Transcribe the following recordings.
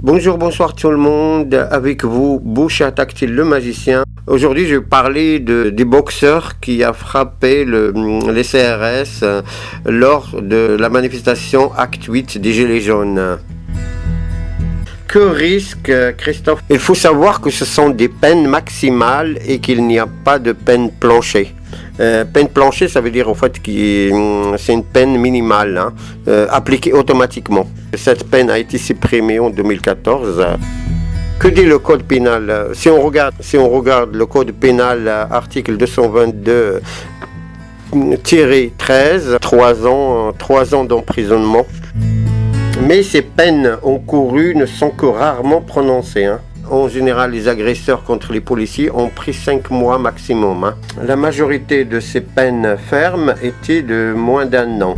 Bonjour, bonsoir tout le monde, avec vous, Boucha Tactile le magicien. Aujourd'hui, je vais parler des boxeurs qui a frappé les CRS lors de la manifestation Acte 8 des Gilets jaunes. Que risque Christophe? Il faut savoir que ce sont des peines maximales et qu'il n'y a pas de peine planchée. Peine planchée, ça veut dire en fait que c'est une peine minimale, appliquée automatiquement. Cette peine a été supprimée en 2014. Que dit le code pénal? Si on regarde le code pénal, article 222-13, 3 ans d'emprisonnement. Mais ces peines encourues ne sont que rarement prononcées. En général, les agresseurs contre les policiers ont pris 5 mois maximum. La majorité de ces peines fermes étaient de moins d'1 an.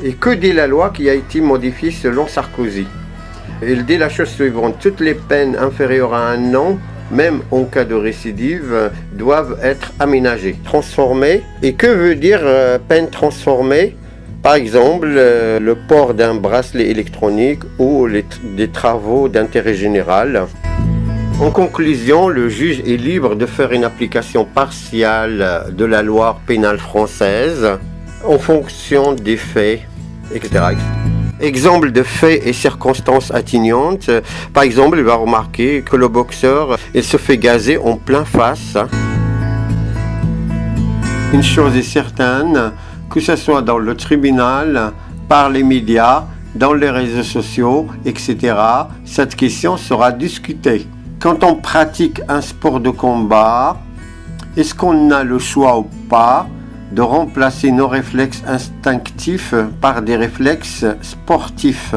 Et que dit la loi qui a été modifiée selon Sarkozy? Il dit la chose suivante: toutes les peines inférieures à 1 an, même en cas de récidive, doivent être aménagées, transformées. Et que veut dire peine transformée? Par exemple, le port d'un bracelet électronique ou des travaux d'intérêt général. En conclusion, le juge est libre de faire une application partiale de la loi pénale française en fonction des faits, etc. Exemple de faits et circonstances atténuantes. Par exemple, il va remarquer que le boxeur il se fait gazer en plein face. Une chose est certaine, que ce soit dans le tribunal, par les médias, dans les réseaux sociaux, etc., cette question sera discutée. Quand on pratique un sport de combat, est-ce qu'on a le choix ou pas de remplacer nos réflexes instinctifs par des réflexes sportifs?